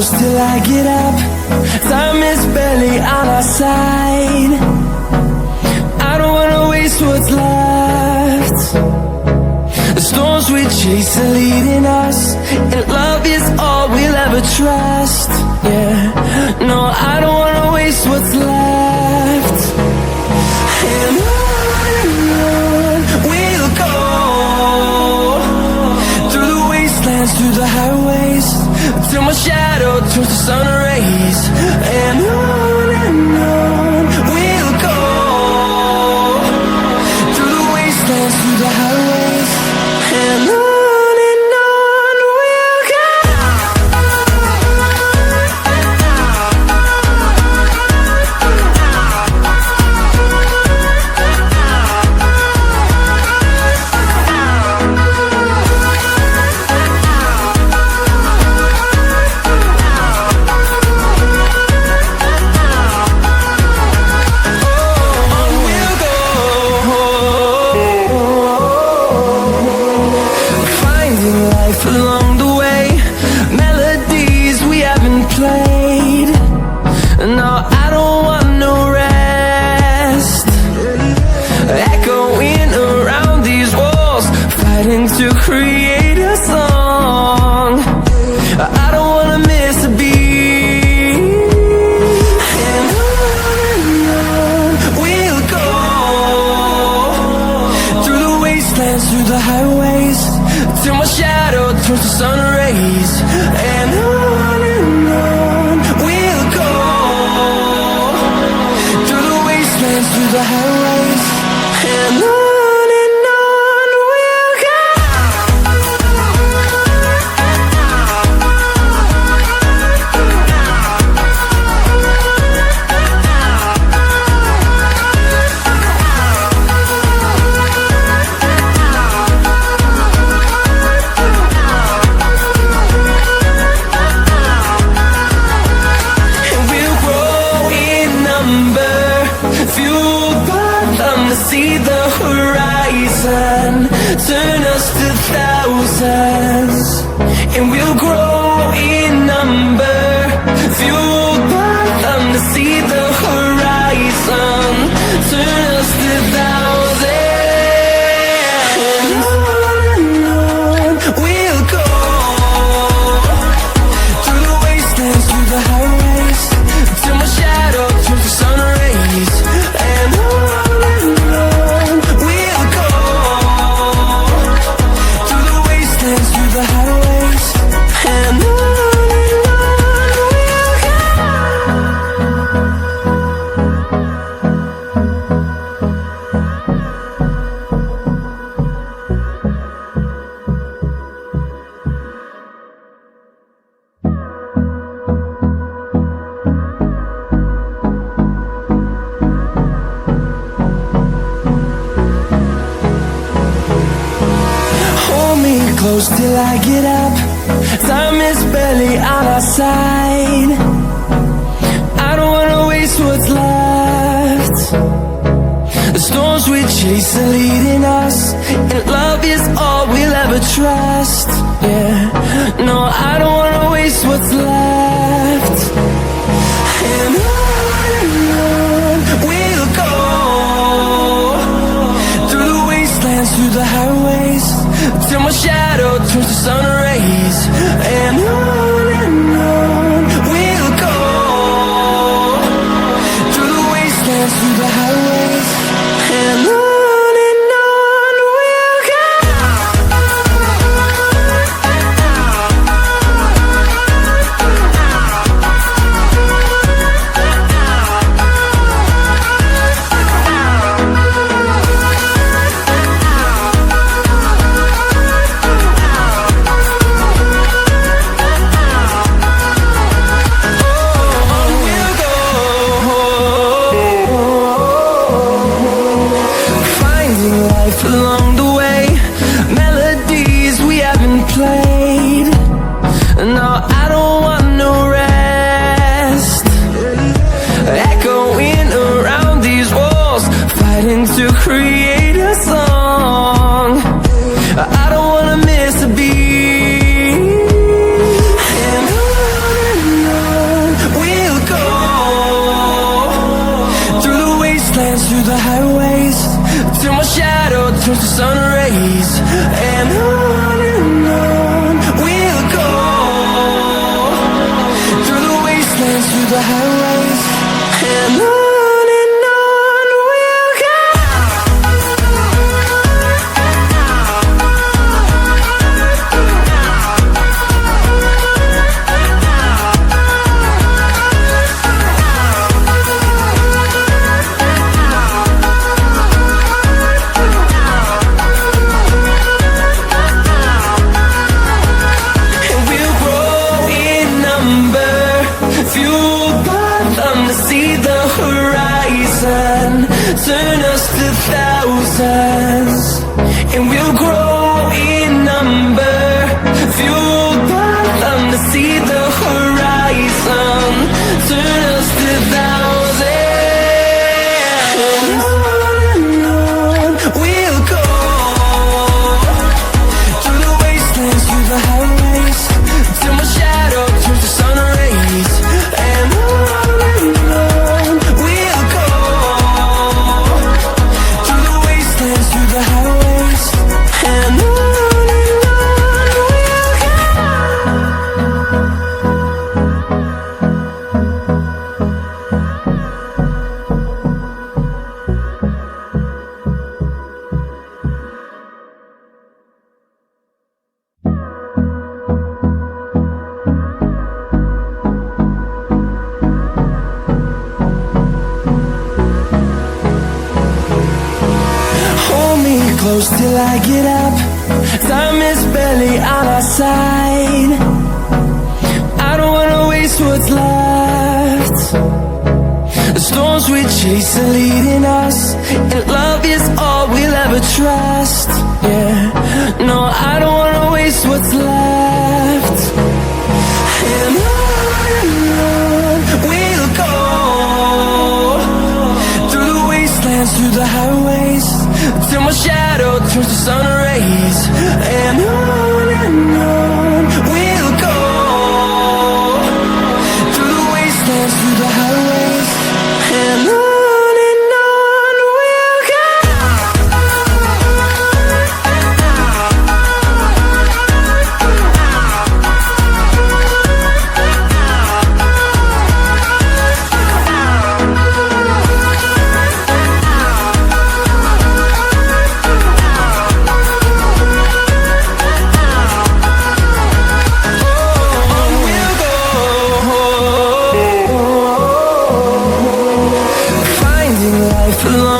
close till I get up. Time is barely on our side. I don't wanna waste what's left. The storms we chase are leading us, and love is all we'll ever trust. Yeah, no, I don't wanna waste what's left. And on we'll go, through the wastelands, through the highways, till my shadow turns to sun rays. And on we'll go, through the wastelands, through the highways, and on we'll go. Along the way, melodies we haven't played. No, I don't want no rest. Echoing around these walls, fighting to create a song. I don't wanna miss a beat. And on we'll go, through the wastelands, through the highways, till my shadow turns to sun rays. And on we'll go, through the wastelands, through the highways, and on we'll go. See the horizon, turn us to thousands, and we'll grow in number. Fueled by them to see the horizon, turn us to thousands. And on we'll go, through the wastelands, through the highways, till my shadow turns to sun rays. And close till I get up. Time is barely on our side. I don't wanna waste what's left. The storms we chase are leading us, and love is all we'll ever trust. Yeah, no, I don't wanna waste what's left. And on we'll go, through the wastelands, through the highways, till my shadow turns to sun rays. And on we'll go, through the wastelands, through the highways, and on we'll go. Along the way, melodies we haven't played. No, I don't want no rest. Echoing around these walls, fighting to create a song. I don't wanna miss a beat. And till my shadow turns to sun rays. And on we'll go, through the wastelands, through the highways. And on we'll go. Turn us to thousands, and we'll grow in number, fueled by them to see the horizon. Turn us to thousands, and on we'll go, through the wastelands, through the highways, till my shadow turns to sun rays. And on we'll go, through the highways. And on we'll go. Close till I get up. Time is barely on our side. I don't wanna waste what's left. The storms we chase are leading us, and love is all we'll ever trust. Yeah, no, I don't wanna waste what's left. And on we'll go, through the wastelands, through the highways, till my shadow turns to sun rays. And on we'll go, through the wastelands, through the highways. And on we'll go. Along